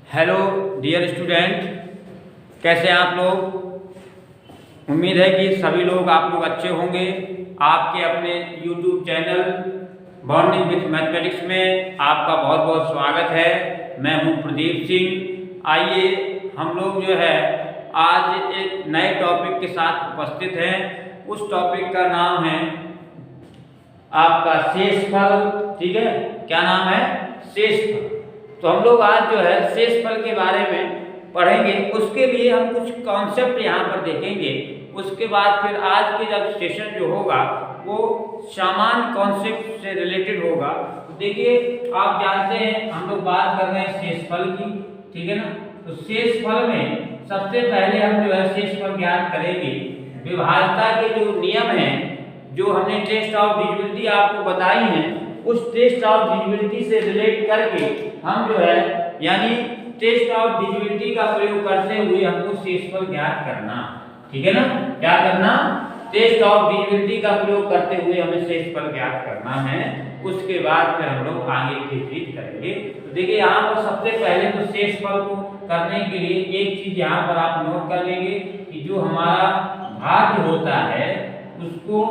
Hello dear student, कैसे हैं आप लोग। उम्मीद है कि सभी लोग आप लोग अच्छे होंगे। आपके अपने YouTube channel bonding with mathematics में आपका बहुत बहुत स्वागत है। मैं हूं प्रदीप सिंह। आइए हम लोग जो है आज एक नए टॉपिक के साथ उपस्थित हैं। उस टॉपिक का नाम है आपका शेषफल। ठीक है, क्या नाम है? शेषफल। तो हम लोग आज जो है शेषफल के बारे में पढ़ेंगे। उसके लिए हम कुछ कॉन्सेप्ट यहाँ पर देखेंगे। उसके बाद फिर आज के जब सेशन जो होगा वो सामान्य कॉन्सेप्ट से रिलेटेड होगा। देखिए, आप जानते हैं हम लोग बात कर रहे हैं शेषफल की, ठीक है ना। तो शेषफल में सबसे पहले हम जो है शेषफल ज्ञात करेंगे। विभाज्यता के जो नियम हैं, जो हमने टेस्ट ऑफ डिविजिबिलिटी आपको बताई हैं, उस टेस्ट ऑफ डिविजिबिलिटी से रिलेट करके हम जो है यानी टेस्ट ऑफ डिविजिबिलिटी का प्रयोग करते हुए हमको शेषफल ज्ञात करना, ठीक है ना। क्या करना? टेस्ट ऑफ डिविजिबिलिटी का प्रयोग करते हुए हमें शेषफल ज्ञात करना है। उसके बाद फिर हम लोग आगे की चीज करेंगे। तो देखिए, यहाँ पर सबसे पहले तो शेषफल को करने के लिए एक चीज यहाँ पर आप नोट कर लेंगे कि जो हमारा भाज्य होता है उसको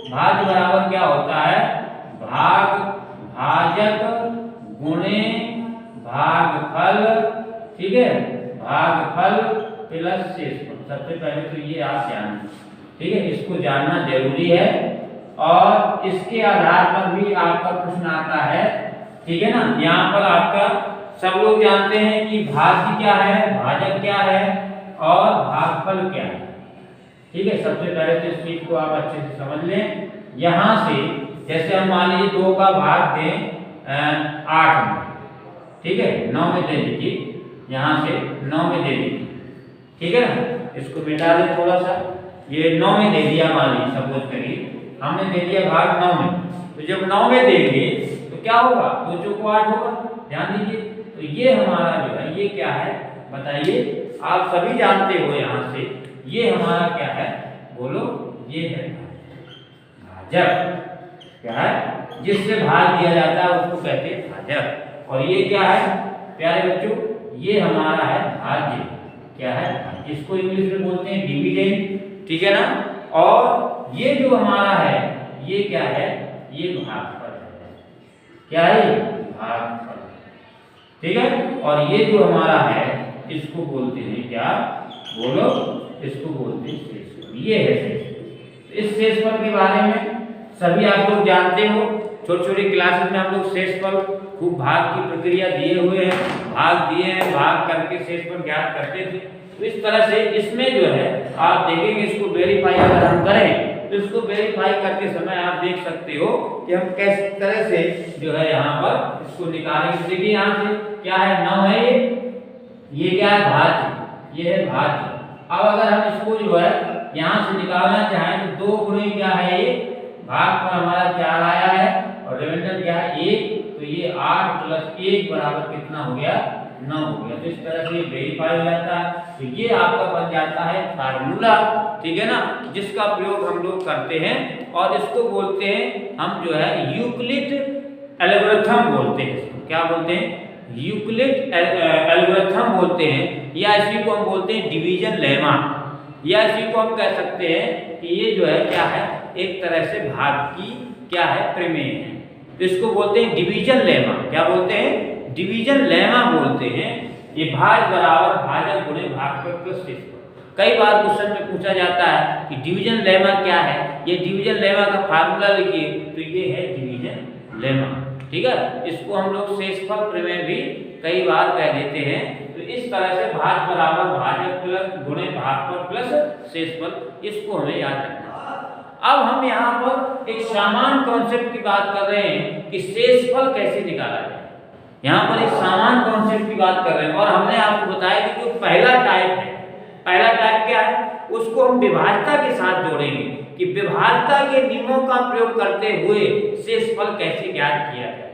भाज्य बराबर क्या होता है? भाग भाजक गुणे भागफल, ठीक है। भागफल प्लस शेषफल। सबसे पहले तो ये आप जान, ठीक है, इसको जानना जरूरी है। और इसके आधार पर भी आपका प्रश्न आता है, ठीक है ना। यहाँ पर आपका सब लोग जानते हैं कि भाज्य क्या है, भाजक क्या है और भागफल क्या है, ठीक है। सबसे पहले तो इस चीज को आप अच्छे से समझ लें। यहाँ से जैसे हम मान लीजिए 2 का भाग दें 8 में, ठीक है, 9 में दे दीजिए। यहाँ से 9 में दे दीजिए, ठीक है ना। इसको मिटा दें थोड़ा सा। ये 9 में दे दिया, मान लीजिए सपोज करिए हमने दे दिया भाग 9 में। तो जब 9 में देंगे तो क्या होगा? 2 चौको 8 होगा। ध्यान दीजिए, तो ये हमारा जो है ये क्या है बताइए। आप सभी जानते हो यहाँ से ये हमारा क्या है, बोलो। ये है भाजक। क्या है? जिससे भाग दिया जाता है उसको कहते हैं भाजक। और ये क्या है प्यारे बच्चों? ये हमारा है भाज्य। क्या है? इसको इंग्लिश में बोलते हैं डिविडेंड, ठीक है ना। और ये जो हमारा है ये क्या है? ये भागफल है। क्या है? भागफल, ठीक है। और ये जो हमारा है इसको बोलते हैं क्या? बोलो। इसको बोलते हैं शेषफल। ये है शेषफल। इस शेषफल के बारे में सभी आप लोग जानते हो। छोटी छोटी क्लासेस में हम लोग शेषफल खूब भाग की प्रक्रिया दिए हुए हैं, भाग दिए हैं, भाग करके शेषफल ज्ञात करते थे। तो इस तरह से इसमें जो है आप देखेंगे, इसको वेरीफाई अगर हम करें तो इसको वेरीफाई करते समय आप देख सकते हो कि हम किस तरह से जो है यहाँ पर इसको निकालेंगे। देखिए यहाँ से क्या है, 9 है ये क्या है? भाज्य। ये है भाज्य। अब अगर हम इसको जो है यहाँ से निकालना चाहें तो 2 गुणे क्या है, ये भाग पर हमारा 4 आया है और रिमाइंडर क्या है 1। तो ये 8 + 1 बराबर कितना हो गया? 9 हो गया। तो इस तरह से वेरीफाई हो जाता है। तो ये आपका बन जाता है फार्मूला, ठीक है ना, जिसका प्रयोग हम लोग करते हैं। और इसको बोलते हैं हम जो है यूक्लिड एल्गोरिथम बोलते हैं। इसको क्या बोलते हैं? यूक्लिड एल्गोरिथम बोलते हैं, या इसी को हम बोलते हैं डिवीजन लेमा, या इसी को हम कह सकते हैं कि ये जो है क्या है, एक तरह से भाग की क्या है, प्रमेय है। तो इसको बोलते हैं डिवीजन लेमा। क्या बोलते हैं? डिवीजन लेमा बोलते हैं। ये भाज बराबर भाजक गुणे भागफल प्लस शेषफल। कई बार क्वेश्चन में पूछा जाता है कि डिवीजन लेमा क्या है, ये डिवीजन लेमा का फार्मूला लिखिए। तो ये है डिवीजन लेमा, ठीक है। इसको हम लोग शेषफल प्रमेय भी कई बार कह देते हैं। तो इस तरह से भाज बराबर भाजक प्लस गुणे भागफल प्लस शेषफल, इसको हमें याद रखना। अब हम यहाँ पर एक सामान्य कॉन्सेप्ट की बात कर रहे हैं कि शेषफल कैसे निकाला जाए। यहाँ पर एक सामान्य कॉन्सेप्ट की बात कर रहे हैं। और हमने आपको बताया कि जो पहला टाइप है, पहला टाइप क्या है, उसको हम विभाज्यता के साथ जोड़ेंगे कि विभाज्यता के नियमों का प्रयोग करते हुए शेषफल कैसे ज्ञात किया जाए।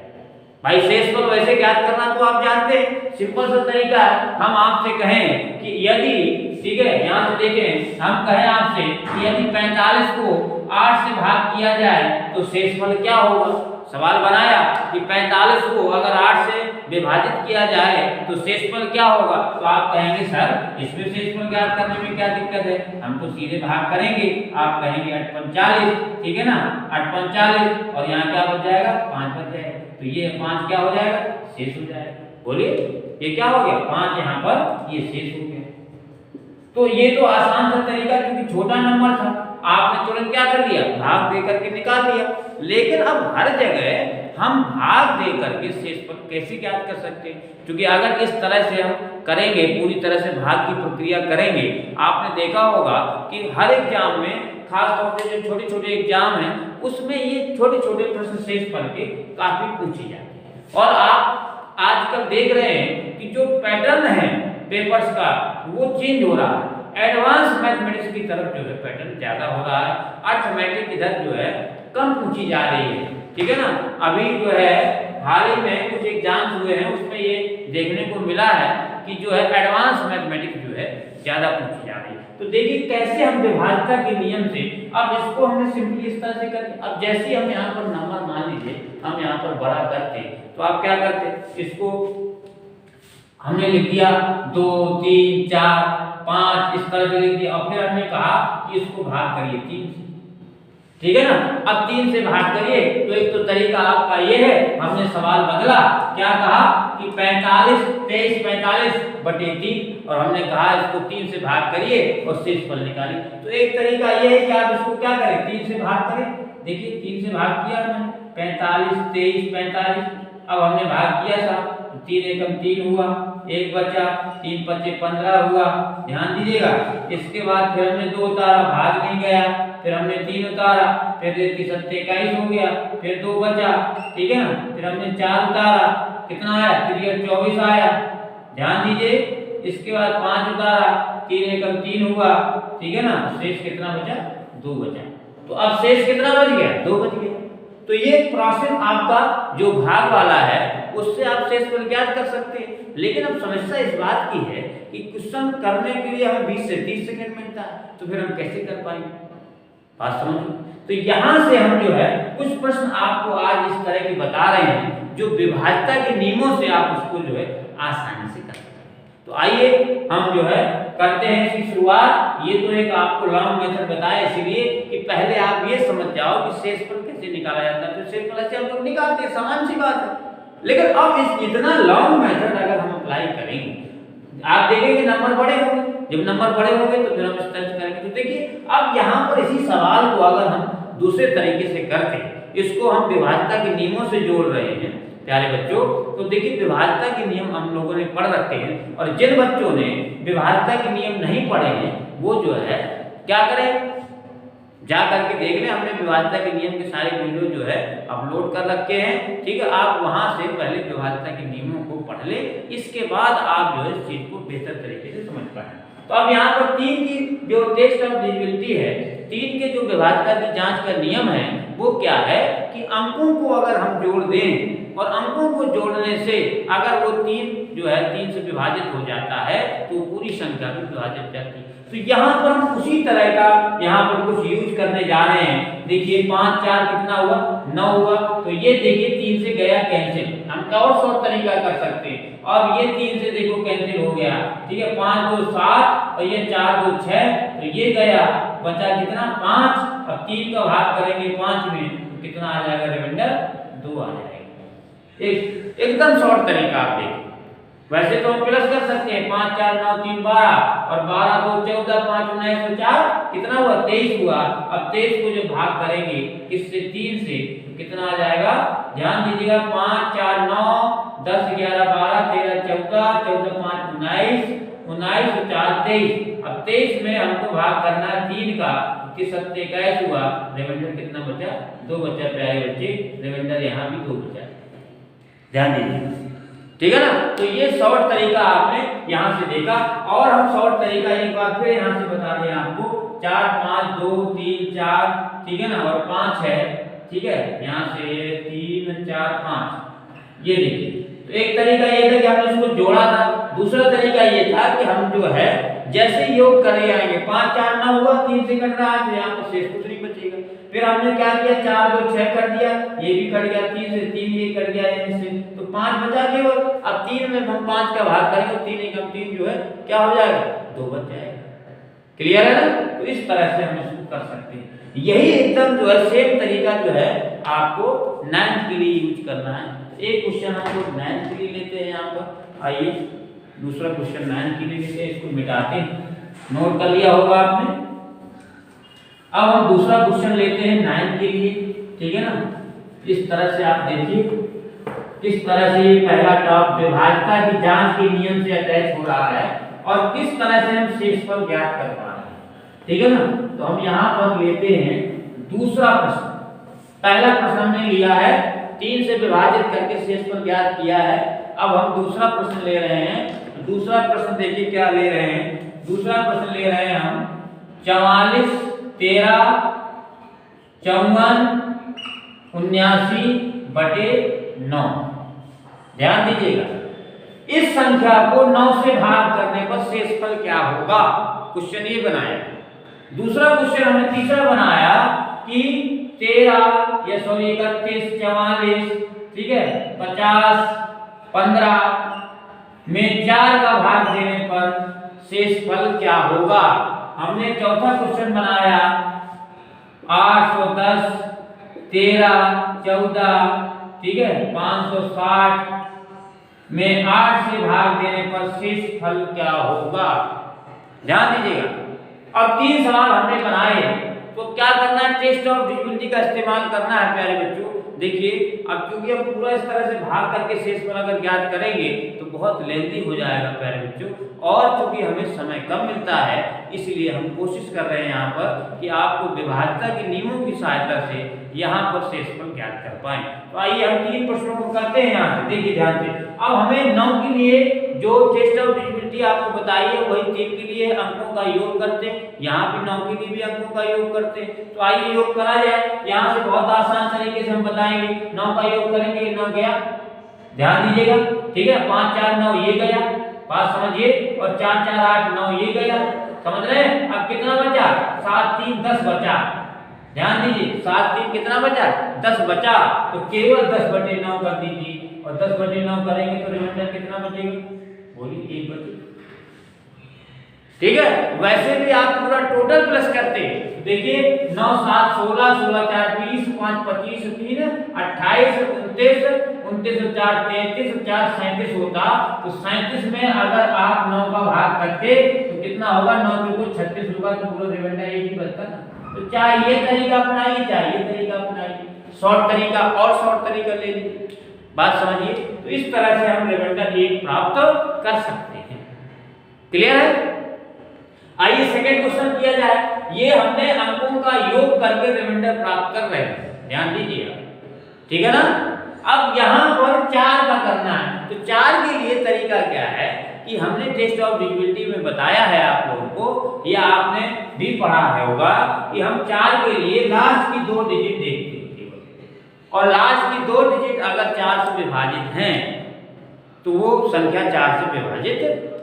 भाई शेषफल वैसे ज्ञात करना तो आप जानते हैं, सिंपल सा तरीका है। हम आपसे कहें कि यदि, ठीक है, यहाँ से देखें, हम कहें आपसे कि यदि 45 को 8 से भाग किया जाए तो शेषफल क्या होगा? सवाल बनाया कि 45 को अगर 8 से विभाजित किया जाए तो शेषफल क्या होगा, तो आप कहेंगे सर इसमें शेषफल ज्ञात करने में क्या दिक्कत है, हम तो सीधे भाग करेंगे। आप कहेंगे 8 45, ठीक है ना, 8 45 और यहाँ क्या बच जाएगा, 5 बच जाएगा। तो ये 5 क्या हो जाएगा, शेष हो जाएगा। बोलिए ये क्या हो गया, 5 यहाँ पर ये शेष हो गया। तो ये तो आसान सा तरीका, क्योंकि छोटा नंबर था, आपने तुरंत क्या कर लिया, भाग दे करके निकाल लिया। लेकिन अब हर जगह हम भाग दे करके शेषफल कैसे ज्ञात कर सकते हैं, क्योंकि अगर इस तरह से हम करेंगे, पूरी तरह से भाग की प्रक्रिया करेंगे, आपने देखा होगा कि हर एग्जाम में, खास तौर से जो छोटे छोटे एग्जाम हैं उसमें ये छोटे छोटे प्रश्न शेषफल के काफी पूछे जाते हैं। और आप आजकल देख रहे हैं कि जो पैटर्न है पेपर्स का वो चेंज हो रहा है, एडवांस मैथमेटिक्स की तरफ जो है पैटर्न ज्यादा हो रहा है, अर्थमेटिक इधर जो है कम पूछी जा रही है, ठीक है ना। अभी जो है हाल ही में कुछ एग्जाम्स हुए हैं, उसमें ये देखने को मिला है कि जो है एडवांस मैथमेटिक्स जो है ज्यादा पूछी जा रही है। तो देखिए कैसे हम विभाज्यता के नियम से, अब इसको हमने सिंपली इस तरह से कर, अब जैसे हम यहाँ पर नंबर मान लीजिए हम यहाँ पर बड़ा करते, तो आप क्या करते, इसको हमने लिख दिया 2 3 4 5 इस तरह से लिख दिया, और फिर हमने कहा कि इसको भाग करिए 3 से, ठीक है ना। अब 3 से भाग करिए, तो एक तो तरीका आपका ये है, हमने सवाल बदला, क्या कहा कि 45 23 45 बटे 3, और हमने कहा इसको 3 से भाग करिए और शेषफल निकालिए। तो एक तरीका ये है कि आप इसको क्या करें, 3 से भाग करें। देखिए 3 से भाग किया हमने, 45 23 45, अब हमने भाग किया था, 3 एकम 3 हुआ, 1 बचा, 3 पच्चे 15 हुआ, ध्यान दीजिएगा। इसके बाद फिर हमने 2 उतारा, भाग नहीं गया, फिर हमने 3 उतारा, फिर 3 सत्ते 21 हो गया, फिर 2 बचा, ठीक है ना, फिर हमने 4 उतारा, कितना आया, 3 24 आया, ध्यान दीजिए। इसके बाद 5 उतारा, 3 एकम 3 हुआ, ठीक है ना, शेष कितना बचा, 2 बचा। तो अब शेष कितना बच गया, 2 बच गया। तो ये प्रोसेस आपका जो भाग वाला है उससे आप शेषफल ज्ञात कर सकते हैं। लेकिन अब समस्या इस बात की है कि क्वेश्चन करने के लिए हमें 20 से 30 सेकंड मिलता है, तो फिर हम कैसे कर पाएंगे, बात समझो। तो यहाँ से हम जो है कुछ प्रश्न आपको आज इस तरह के बता रहे हैं जो विभाज्यता के नियमों से आप उसको जो है आसानी से कर सकते हैं। तो आइए हम जो है करते हैं इसकी शुरुआत। ये तो एक आपको लॉन्ग मेथड बताया इसलिए कि पहले आप ये समझ जाओ कि शेषफल कैसे निकाला जाता है। तो शेषफल ऐसे हम लोग निकालते हैं, समान सी बात है। लेकिन अब इस इतना लॉन्ग मेथड अगर हम अप्लाई करेंगे, आप देखेंगे नंबर बड़े होंगे, जब नंबर बड़े होंगे तो फिर हम इस तरह से करेंगे। तो देखिए अब यहाँ पर इसी सवाल को अगर हम दूसरे तरीके से करते हैं, इसको हम विभाज्यता के नियमों से जोड़ रहे हैं प्यारे बच्चों। तो देखिए विभाज्यता के नियम हम लोगों ने पढ़ रखे हैं, और जिन बच्चों ने विभाज्यता के नियम नहीं पढ़े हैं वो जो है क्या करें, जा करके देख लें, हमने विभाज्यता के नियम के सारे वीडियो जो है अपलोड कर रखे हैं, ठीक है। आप वहां से पहले विभाज्यता के नियमों को पढ़ लें, इसके बाद आप जो है इस चीज को बेहतर तरीके से समझ पाएं। तो अब यहाँ पर 3 की जो टेस्ट ऑफ डिविजिबिलिटी है, 3 के जो विभाज्यता की जांच का नियम है वो क्या है कि अंकों को अगर हम जोड़ दें और अंकों को जोड़ने से अगर वो 3 जो है 3 से विभाजित हो जाता है तो पूरी संख्या भी विभाजित जाती है। तो यहाँ पर हम उसी तरह का यहाँ पर कुछ यूज करने जा रहे हैं। देखिए 5 4 कितना हुआ, 9 हुआ। तो ये देखिए 3 से गया कैंसिल, हम और शॉर्ट तरीका कर सकते हैं। अब ये 3 से देखो कैंसिल हो गया, ठीक है। 5 2 7 और ये 4 2 6, तो ये गया, बचा कितना 5। अब 3 का भाग करेंगे 5 में तो कितना आ जाएगा, रिमाइंडर 2 आ जाएगा। एकदम शॉर्ट तरीका आप देखिए। वैसे तो हम प्लस कर सकते हैं, 5 4 9 3 12 और 12 2 14 5 19 तो 4 कितना हुआ, 23 हुआ। अब 23 को जो भाग करेंगे किससे, 3 से, तो कितना आ जाएगा, ध्यान दीजिएगा। 5 4 9 10 11 12 13 14 14 5 19 19 और 4 23। अब 23 में हमको भाग करना है 3 का, कि 7 21 हुआ, रिमाइंडर कितना बचा, 2 बचा प्यारे बच्चे, रिमाइंडर यहाँ भी 2 बचा, ध्यान दीजिए, ठीक है ना। तो ये शॉर्ट तरीका आपने यहाँ से देखा। और हम शॉर्ट तरीका एक बार फिर यहाँ से बता दें आपको, 4 5 2 3 4, ठीक है ना, और 5 है, ठीक है, यहाँ से 3 4 5, ये देखिए। तो एक तरीका ये था कि हमने इसको जोड़ा था, दूसरा तरीका ये था कि हम जो है जैसे योग करे आएंगे, 5 4 9 हुआ, 3 से कट रहा है तो यहाँ पर शेष कुछ नहीं बचेगा, फिर हमने क्या किया, 4 को 6 कर दिया, ये भी कट गया, 3 से 3 ये कट गया, इनसे तो 5 बचा केवल। अब 3 में हम 5 का भाग करेंगे तो 3 एकम 3 जो है क्या हो जाएगा, 2 बच जाएगा। क्लियर है ना? तो इस तरह से हम इसको कर सकते हैं। यही एकदम जो है सेम तरीका जो है आपको 9th के लिए यूज करना है। एक क्वेश्चन हम लोग 9th के लिए लेते हैं यहाँ पर। आइए दूसरा क्वेश्चन 9th के लिए लेते हैं, इसको मिटाते हैं, नोट कर लिया होगा आपने। अब हम दूसरा क्वेश्चन लेते हैं 9th के लिए, ठीक है ना। इस तरह से आप देखिए किस तरह से ये पहला टॉप विभाज्यता की जांच के नियम से अटैच हो रहा है और किस तरह से हम शेषफल ज्ञात कर पा रहे हैं, ठीक है ना। तो हम यहाँ पर लेते हैं दूसरा प्रश्न। पहला प्रश्न हमने लिया है 3 से विभाजित करके शेषफल ज्ञात किया है। अब हम दूसरा प्रश्न ले रहे हैं। दूसरा प्रश्न देखिए क्या ले रहे हैं, दूसरा प्रश्न ले रहे हैं हम 44 13 54 79/9। ध्यान दीजिएगा, इस संख्या को 9 से भाग करने पर शेषफल क्या होगा, क्वेश्चन ये बनाया। दूसरा क्वेश्चन हमने तीसरा बनाया कि 31 44, ठीक है, 50 15 में 4 का भाग देने पर शेषफल क्या होगा। हमने चौथा क्वेश्चन बनाया 810 13 14, ठीक है, 560 में 8 से भाग देने पर शेषफल क्या होगा। ध्यान दीजिएगा, अब 3 सवाल हमने बनाए, तो क्या करना है, टेस्ट ऑफ डिविजिबिलिटी का इस्तेमाल करना है प्यारे बच्चों। देखिए अब क्योंकि हम पूरा इस तरह से भाग करके शेषफल अगर ज्ञात करेंगे तो बहुत लेंथी हो जाएगा प्यारे बच्चों, और चूंकि हमें समय कम मिलता है इसलिए हम कोशिश कर रहे हैं यहाँ पर कि आपको विभाज्यता के नियमों की सहायता से यहाँ पर शेषफल ज्ञात कर पाए। तो आइए हम 3 प्रश्नों को करते हैं यहाँ से, देखिए ध्यान से। अब हमें 9 के लिए जो टेस्ट ऑफ डिविजिबिलिटी आपको बताई है वही 3 के लिए अंकों का योग करते हैं, यहाँ भी 9 के लिए भी अंकों का योग करते हैं। तो आइए योग करा जाए, यहाँ से बहुत आसान तरीके से हम बताएंगे। 9 का योग करेंगे, 9 गया, ध्यान दीजिएगा, ठीक है, 5 4 9 ये गया, बात समझिए, और 4 4 8 9 ये गया, समझ रहे हैं। अब कितना बचा, 7 3 10 बचा, ध्यान दीजिए, 7 3 कितना बचा, 10 बचा, तो केवल 10/9 कर दीजिए, और 10/9 करेंगे तो रिमाइंडर कितना बचेगा, बोलिए 1 बचेगा, ठीक है। वैसे भी आप पूरा टोटल प्लस करते हैं, देखिए 9 7 16 16 4 20 5 25 3 28 29 29 4 33 4 37 होता। तो 37 में अगर आप 9 का भाग करते तो कितना होगा, 9 को 36 होगा, तो पूरा रिमाइंडर एक ही बचता ना। तो चाहे ये तरीका अपनाइए, चाहे ये तरीका अपनाइए, शॉर्ट तरीका और शॉर्ट तरीका ले लीजिए, बात समझिए। तो इस तरह से हम रिमाइंडर 1 प्राप्त कर सकते हैं। क्लियर है? आइए सेकंड क्वेश्चन किया जाए। ये हमने अंकों का योग करके रिमाइंडर प्राप्त कर रहे हैं, ध्यान दीजिएगा, ठीक है ना। अब यहाँ पर 4 का करना है, तो 4 के लिए तरीका क्या है कि हमने टेस्ट ऑफ डिविजिबिलिटी में बताया है आप लोगों को, या आपने भी पढ़ा है होगा कि हम 4 के लिए लास्ट की 2 डिजिट देखते हैं, और लास्ट की 2 डिजिट अगर 4 से विभाजित हैं तो वो संख्या 4 से विभाजित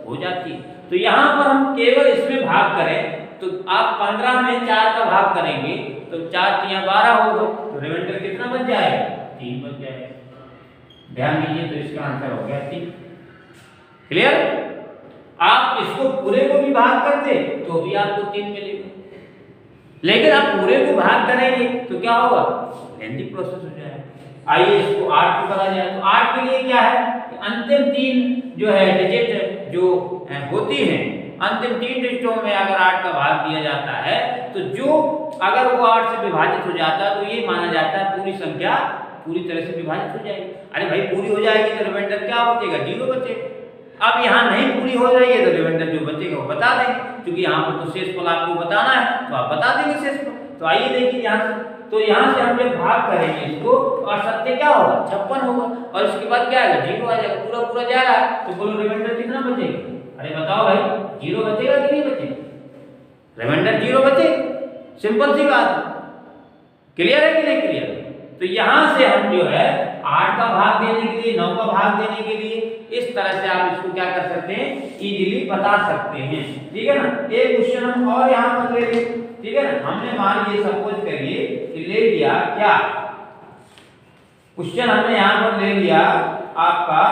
हो जाती है। तो यहाँ पर हम केवल इसमें भाग करें तो आप 15 में 4 का भाग करेंगे तो 4 3 12 होगा, तो रिमाइंडर कितना बच जाएगा, 3 बच जाएगा। ध्यान दीजिए, तो इसका आंसर हो गया 3। क्लियर? आप इसको पूरे को भी भाग करते तो भी आपको 3 मिलेगा, लेकिन आप पूरे को भाग करेंगे तो क्या होगा, लेंथी प्रोसेस हो जाएगा। आइए इसको 8 को करा जाए। तो 8 के लिए क्या है, अंतिम 3 जो है डिजिट जो होती हैं, अंतिम 3 डिजिटों में अगर 8 का भाग दिया जाता है तो जो अगर वो 8 से विभाजित हो जाता है तो ये माना जाता है पूरी संख्या पूरी तरह से विभाजित हो जाएगी। अरे भाई पूरी हो जाएगी तो रिमाइंडर क्या बचेगा, 0 बचेगा। अब यहाँ नहीं पूरी हो रही है तो रिमाइंडर जो बचेगा वो बता देंगे, क्योंकि यहाँ पर तो शेषफल आपको बताना है तो आप बता देंगे शेषफल। तो आइए देखिए यहाँ से, तो यहाँ से हम जब भाग करेंगे इसको और सत्य क्या होगा, 56 होगा, और इसके बाद क्या आएगा, 0 आ जाएगा, पूरा पूरा जा रहा है। तो बोलो रिमाइंडर कितना बचेगा, अरे बताओ भाई, 0 बचेगा कि नहीं बचेगा, रिमाइंडर 0 बचेगा, सिंपल सी बात। क्लियर है कि नहीं क्लियर? तो यहाँ से हम जो है 8 का भाग देने के लिए, 9 का भाग देने के लिए इस तरह से आप इसको क्या कर सकते हैं, इजीली बता सकते हैं, ठीक है ना। एक क्वेश्चन हम और यहाँ पर ले लें, ठीक है ना। हमने मान लीजिए सपोज करिए कि ले लिया क्या क्वेश्चन, हमने यहाँ पर ले लिया आपका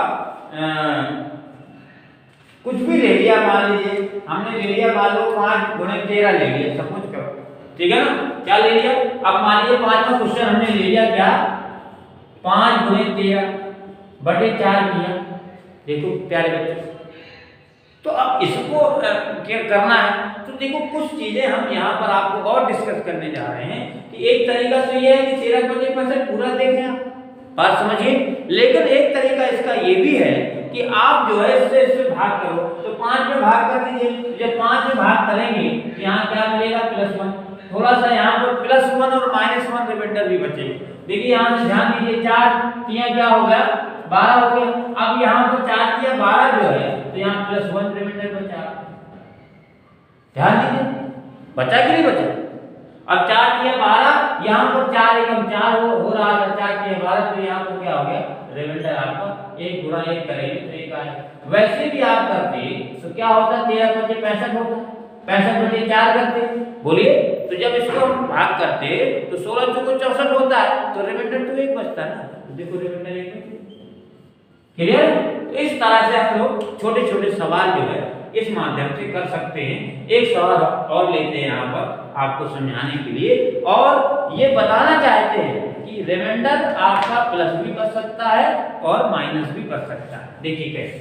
कुछ भी ले लिया, मान लीजिए हमने ले लिया मान लो 5 गुणे 13 ले लिया सपोज करो, ठीक है ना। क्या ले लिया, अब मान लीजिए 5वां क्वेश्चन हमने ले लिया क्या 5 गुणे 13 बटे 4 किया। देखो प्यारे बच्चे, तो अब इसको क्या करना है, तो देखो कुछ चीजें हम यहाँ पर आपको और डिस्कस करने जा रहे हैं कि एक तरीका तो ये है कि 13 पूरा देखें आप, बात समझिए। लेकिन एक तरीका इसका ये भी है कि आप जो है इससे भाग करो, तो 5 में भाग कर दीजिए। जब 5 में भाग करेंगे तो यहाँ क्या मिलेगा +1, थोड़ा सा यहाँ पर +1 और -1 रिमाइंडर भी बचेगा। देखिए यहाँ से ध्यान दीजिए 4 किया क्या हो गया 12 हो गया। अब यहाँ पर 4 किया 12 जो है तो यहाँ +1 रिमाइंडर बचा। ध्यान दीजिए बचा कि नहीं बचा। अब 4 किया 12, यहाँ पर 4 एकम 4 हो रहा था, 4 किया 12, तो यहाँ पर क्या हो गया रिमाइंडर आपका 1 गुणा 1 करेंगे तो 1 आएगा। वैसे भी आप करते तो क्या होता 13 × 5 = 65 होता, 65 बटे 4 करते, बोलिए। तो जब इसको हम भाग करते तो 16 × 4 = 64 होता है, तो रिमाइंडर तो 1 बचता है ना। तो देखो रिमाइंडर 1 क्लियर। तो इस तरह से हम लोग छोटे छोटे सवाल जो है इस माध्यम से कर सकते हैं। एक सवाल और लेते हैं यहाँ पर आपको समझाने के लिए, और ये बताना चाहते हैं कि रिमाइंडर आपका प्लस भी कर सकता है और माइनस भी कर सकता है। देखिए कैसे,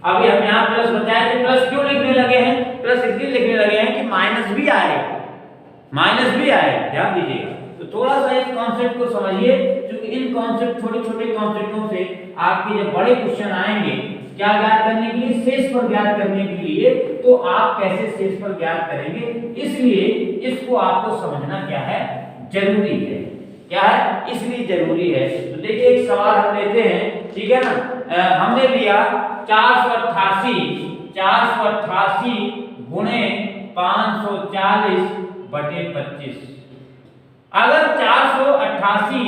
अभी हम यहाँ प्लस बताए थे, प्लस क्यों लिखने लगे हैं, प्लस इसलिए लिखने लगे हैं कि माइनस भी आएगा, माइनस भी आएगा, ध्यान दीजिएगा। तो थोड़ा सा इस कॉन्सेप्ट को समझिए, क्योंकि इन कॉन्सेप्ट छोटे छोटे कॉन्सेप्टों से आपके जब बड़े क्वेश्चन आएंगे क्या ज्ञात करने के लिए, शेष पर ज्ञात करने के लिए, तो आप कैसे शेष पर ज्ञात करेंगे, इसलिए इसको आपको समझना क्या है जरूरी है, क्या है इसलिए जरूरी है। तो देखिए एक सवाल हम लेते हैं, ठीक है ना। हमने लिया 488 गुणे 540 बटे 25। अगर 488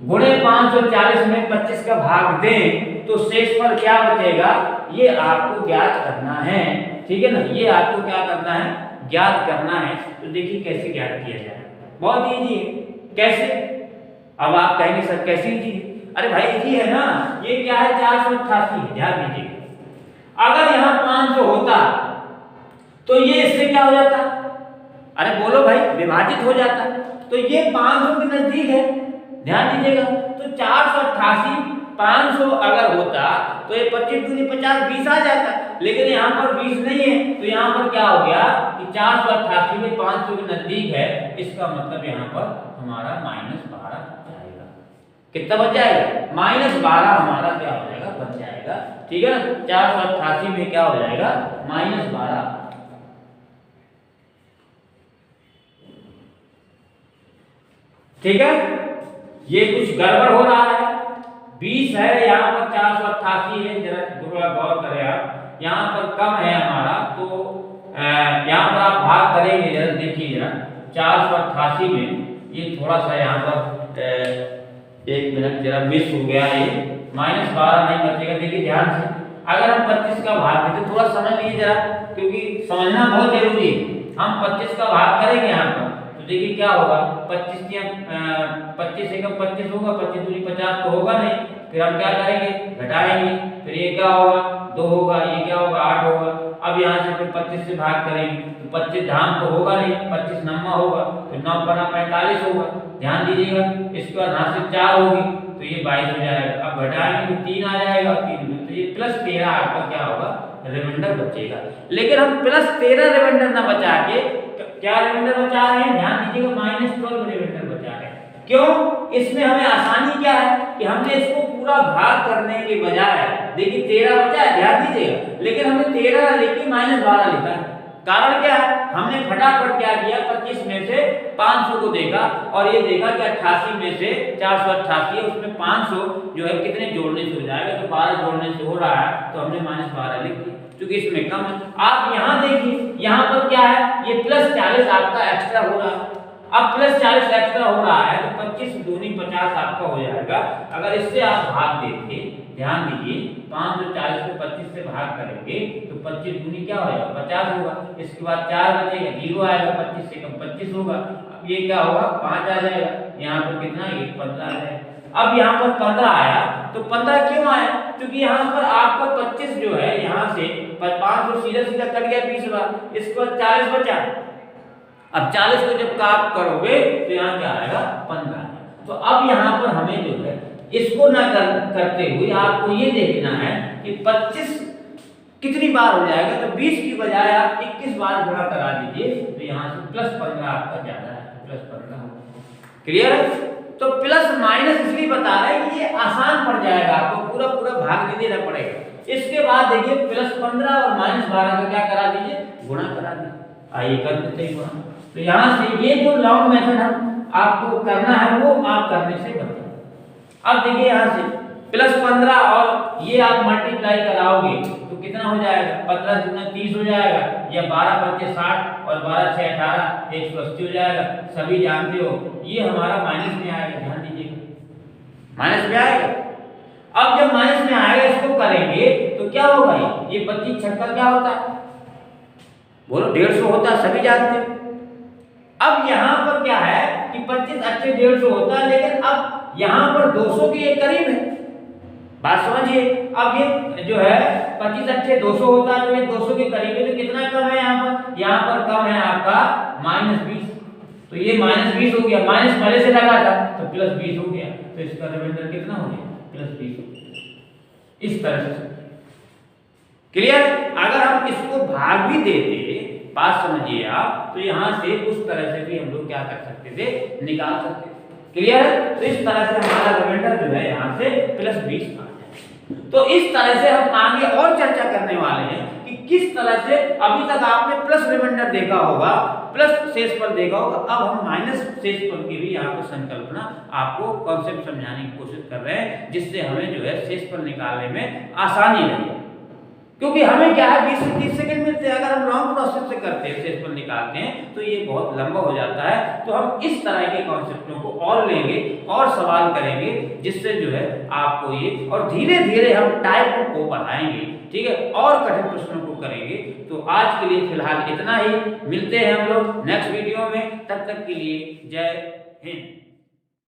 गुणे 540 में 25 का भाग दें तो शेष पर क्या बचेगा, ये आपको ज्ञात करना है, ठीक है ना। ये आपको क्या करना है, ज्ञात करना है। तो देखिए कैसे ज्ञात किया जाए, बहुत इजी है। कैसे, अब आप कहेंगे सर कैसे इजी है, अरे भाई इजी है ना। ये क्या है 488 है, ध्यान दीजिए। अगर यहाँ 500 होता तो ये इससे क्या हो जाता, अरे बोलो भाई विभाजित हो जाता, तो ये 500 के नजदीक है, ध्यान दीजिएगा। तो 488 500 अगर होता तो ये 25 दूनी 50 20 आ जाता, लेकिन यहाँ पर 20 नहीं है, तो यहाँ पर क्या हो गया कि 488 में 500 के नजदीक है, इसका मतलब यहाँ पर हमारा -12 जाएगा। कितना बच जाएगा, -12 हमारा क्या हो जाएगा बच जाएगा, ठीक है ना। 488 में क्या हो जाएगा -12। ठीक है, ये कुछ गड़बड़ हो रहा है, 20 है यहाँ पर 488 है, जरा थोड़ा गौर करें आप, यहाँ पर कम है हमारा, तो यहाँ पर आप भाग करेंगे, जरा देखिए जरा 488 में ये थोड़ा सा यहाँ पर 1 मिनट जरा मिस हो गया, ये -12 नहीं बचेगा। देखिए ध्यान से, अगर हम 25 का भाग देते, थोड़ा समझ लीजिए जरा, क्योंकि समझना बहुत जरूरी है। हम 25 का भाग करेंगे यहाँ पर, तो देखिए क्या होगा, 25 एकम 25 होगा, 25 दूनी 50 तो होगा नहीं, फिर हम क्या करेंगे घटाएंगे, फिर ये क्या होगा 2 होगा, ये क्या होगा 8 होगा। अब यहाँ से फिर 25 से भाग करेंगे तो 25 धाम तो होगा नहीं, 25 नम्मा होगा, फिर 9 × 45 होगा, ध्यान दीजिएगा। इसके बाद यहाँ से 4 होगी तो ये 22 हो जाएगा। अब घटाएंगे तो 3 आ जाएगा, 3 तो ये +13 आपका क्या होगा रिमाइंडर बचेगा। लेकिन हम +13 रिमाइंडर ना बचा के क्या रिमाइंडर बचा रहे हैं, ध्यान दीजिएगा -12 रिमाइंडर बचा रहे हैं। क्यों, इसमें हमें आसानी क्या है कि हमने इसको पूरा भाग करने के बजाय, देखिए 13 बचा है, ध्यान दीजिएगा, लेकिन हमने 13 लेके -12 लिखा है। कारण क्या है, हमने फटाफट क्या किया, 25 में से 500 को देखा और ये देखा कि 88 में से 488 है, उसमें 500 जो है कितने जोड़ने से हो जाएगा, तो 12 जोड़ने से हो रहा है, तो हमने -12 लिख दिया, क्योंकि इसमें कम है। आप यहाँ देखिए, यहाँ पर क्या है, ये +40 आपका एक्स्ट्रा हो रहा है। अब +40 एक्स्ट्रा हो रहा है तो 25 दूनी 50 आपका हो जाएगा। अगर इससे आप भाग देंगे ध्यान दीजिए 540 को 25 से भाग करेंगे तो 25 दूनी क्या होगा 50 होगा। इसके बाद 4 बचेगा, 0 आएगा, 25 से कम 25 होगा। अब ये क्या होगा 5 आ जाएगा, यहाँ पर कितना ये 15 आ जाएगा। अब यहाँ पर 15 आया तो 15 क्यों आया, क्योंकि यहाँ पर आपका 25 जो है यहाँ से 500 सीधा सीधा कट गया 20 बार, इसके बाद 40 बचा। अब 40 को जब आप करोगे तो यहाँ क्या आएगा 15। तो अब यहाँ पर हमें जो है इसको ना करते हुए आपको ये देखना है कि 25 कितनी बार हो जाएगा, तो 20 की बजाय आप 21 बार गुणा करा दीजिए तो यहाँ से +15 आपका ज्यादा है, +15 होगा। क्लियर है। तो प्लस माइनस इसलिए बता रहे हैं कि ये आसान पड़ जाएगा, आपको पूरा पूरा भाग नहीं देना पड़ेगा। इसके बाद देखिए +15 और -12 का क्या करा दीजिए गुणा करा दीजिए। आइए कर देते हैं गुणा। तो यहाँ से ये जो लॉन्ग मेथड हम आपको करना है वो आप करने से बचें। अब देखिए यहाँ से +15 और ये आप मल्टीप्लाई कराओगे तो कितना हो जाएगा 15 दूना 30 हो जाएगा, या 12 पंचे 60 और 12 6 18 180 हो जाएगा। सभी जानते हो ये हमारा माइनस में आएगा, ध्यान दीजिएगा माइनस में आएगा। अब जब माइनस में आएगा इसको करेंगे तो क्या होगा, ये 25 छक्का क्या होता है बोलो 150 होता है, सभी जानते हैं। अब यहाँ पर क्या है कि 25 अच्छे 150 होता है, लेकिन अब यहाँ पर 200 के करीब है, बात समझिए। अब ये जो है 25 अच्छे 200 होता है, तो ये 200 के करीब है, तो कितना कम है यहाँ पर कम है आपका -20। तो ये -20 हो गया, माइनस पहले से लगा था तो +20 हो गया, तो इसका रिमाइंडर कितना हो गया +20 हो गया। इस तरह से क्लियर। अगर हम इसको भाग भी देते, बात समझिए आप, तो यहाँ से उस तरह से भी हम लोग क्या कर सकते थे निकाल सकते थे। क्लियर है। तो इस तरह से हमारा रिमाइंडर जो है यहाँ से +20 आ जाए। तो इस तरह से हम आगे और चर्चा करने वाले हैं कि किस तरह से, अभी तक आपने प्लस रिमाइंडर देखा होगा, प्लस शेषफल देखा होगा, अब हम माइनस शेषफल की भी यहाँ पर संकल्पना आपको कॉन्सेप्ट समझाने की कोशिश कर रहे हैं, जिससे हमें जो है शेषफल निकालने में आसानी रही। क्योंकि हमें क्या है 20 से 30 सेकंड मिलते हैं, अगर हम लॉन्ग प्रोसेस से करते हैं शेषफल निकालते हैं तो ये बहुत लंबा हो जाता है। तो हम इस तरह के कॉन्सेप्टों को और लेंगे और सवाल करेंगे, जिससे जो है आपको ये, और धीरे धीरे हम टाइप को बढ़ाएंगे, ठीक है, और कठिन प्रश्नों को करेंगे। तो आज के लिए फिलहाल इतना ही, मिलते हैं हम लोग नेक्स्ट वीडियो में, तब तक के लिए जय हिंद।